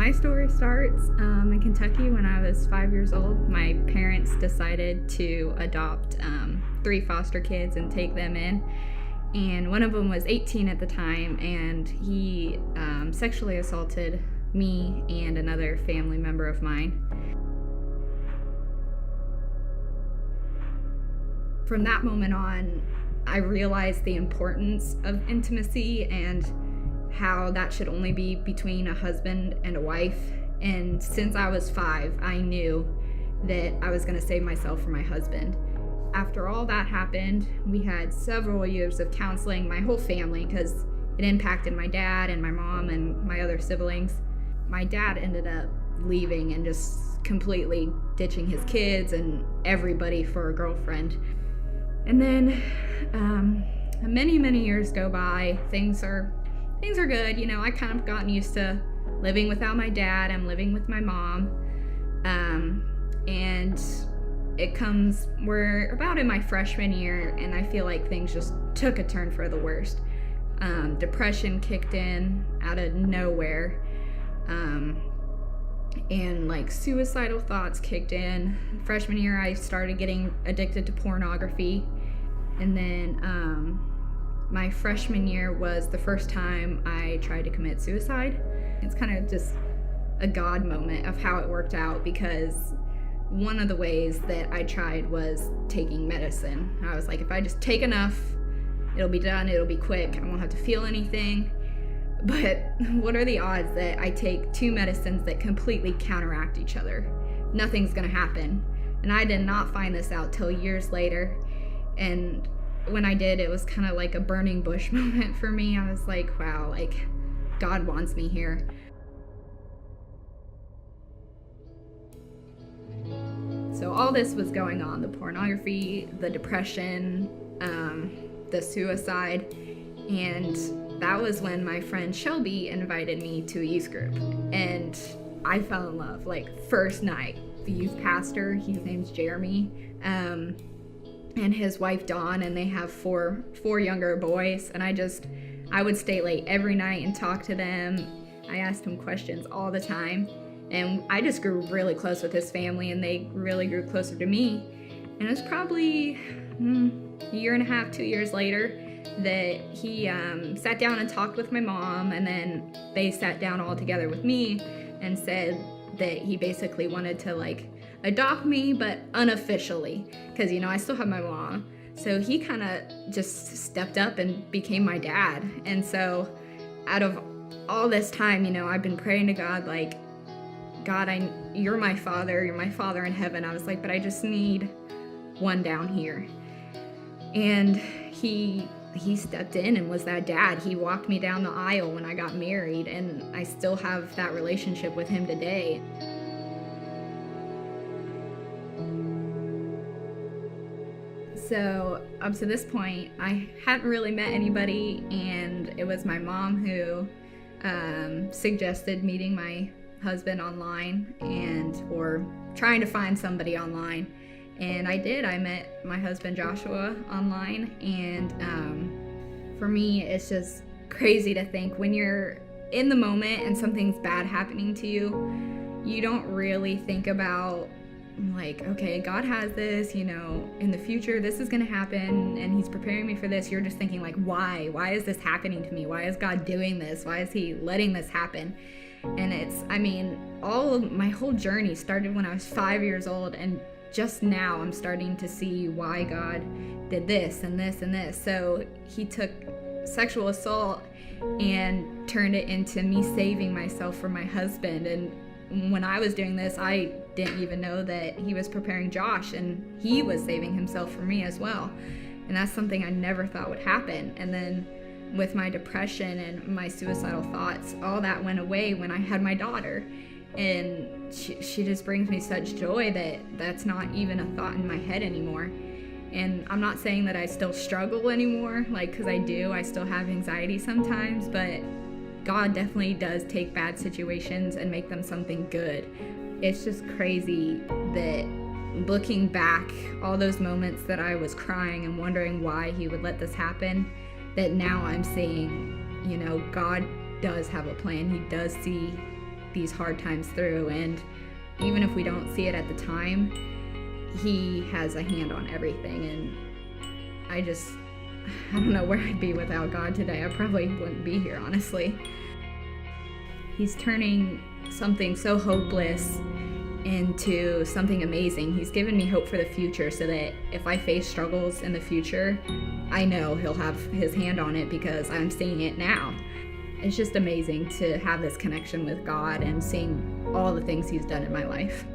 My story starts in Kentucky when I was 5 years old. My parents decided to adopt 3 foster kids and take them in. And one of them was 18 at the time, and he sexually assaulted me and another family member of mine. From that moment on, I realized the importance of intimacy and how that should only be between a husband and a wife. And since I was 5, I knew that I was going to save myself for my husband. After all that happened, we had several years of counseling, my whole family, because it impacted my dad and my mom and my other siblings. My dad ended up leaving and just completely ditching his kids and everybody for a girlfriend. And then many years go by. Things are good. You know, I kind of gotten used to living without my dad. I'm living with my mom. And we're about in my freshman year, and I feel like things just took a turn for the worst. Depression kicked in out of nowhere. And like suicidal thoughts kicked in. Freshman year, I started getting addicted to pornography. And then my freshman year was the first time I tried to commit suicide. It's kind of just a God moment of how it worked out, because one of the ways that I tried was taking medicine. I was like, if I just take enough, it'll be done, it'll be quick, I won't have to feel anything. But what are the odds that I take 2 medicines that completely counteract each other? Nothing's gonna happen. And I did not find this out till years later. And when I did, it was kind of like a burning bush moment for me. I was like, wow, like God wants me here. So all this was going on, the pornography, the depression, the suicide, and that was when my friend Shelby invited me to a youth group, and I fell in love, like first night. The youth pastor, his name's Jeremy, and his wife Dawn, and they have four younger boys, and I would stay late every night and talk to them. I asked him questions all the time, and I just grew really close with his family, and they really grew closer to me. And it was probably a year and a half, 2 years later, that he sat down and talked with my mom, and then they sat down all together with me and said that he basically wanted to like adopt me, but unofficially, because you know I still have my mom. So he kind of just stepped up and became my dad. And so out of all this time, you know, I've been praying to God, like, God, you're my father in heaven. I was like, but I just need one down here. And he stepped in and was that dad. He walked me down the aisle when I got married, and I still have that relationship with him today. So up to this point, I hadn't really met anybody, and it was my mom who suggested meeting my husband online or trying to find somebody online. And I did. I met my husband Joshua online, and for me, it's just crazy to think when you're in the moment and something's bad happening to you, you don't really think about like, okay, God has this, you know, in the future this is going to happen and he's preparing me for this. You're just thinking like, why is this happening to me? Why is God doing this? Why is he letting this happen? And my whole journey started when I was 5 years old, and just now I'm starting to see why God did this and this and this. So he took sexual assault and turned it into me saving myself for my husband. And when I was doing this, I didn't even know that he was preparing Josh, and he was saving himself for me as well. And that's something I never thought would happen. And then with my depression and my suicidal thoughts, all that went away when I had my daughter. And she just brings me such joy that that's not even a thought in my head anymore. And I'm not saying that I still struggle anymore, like, because I do. I still have anxiety sometimes, but God definitely does take bad situations and make them something good. It's just crazy that looking back, all those moments that I was crying and wondering why he would let this happen, that now I'm seeing, you know, God does have a plan. He does see these hard times through. And even if we don't see it at the time, he has a hand on everything. And I don't know where I'd be without God today. I probably wouldn't be here, honestly. He's turning something so hopeless into something amazing. He's given me hope for the future, so that if I face struggles in the future, I know he'll have his hand on it because I'm seeing it now. It's just amazing to have this connection with God and seeing all the things he's done in my life.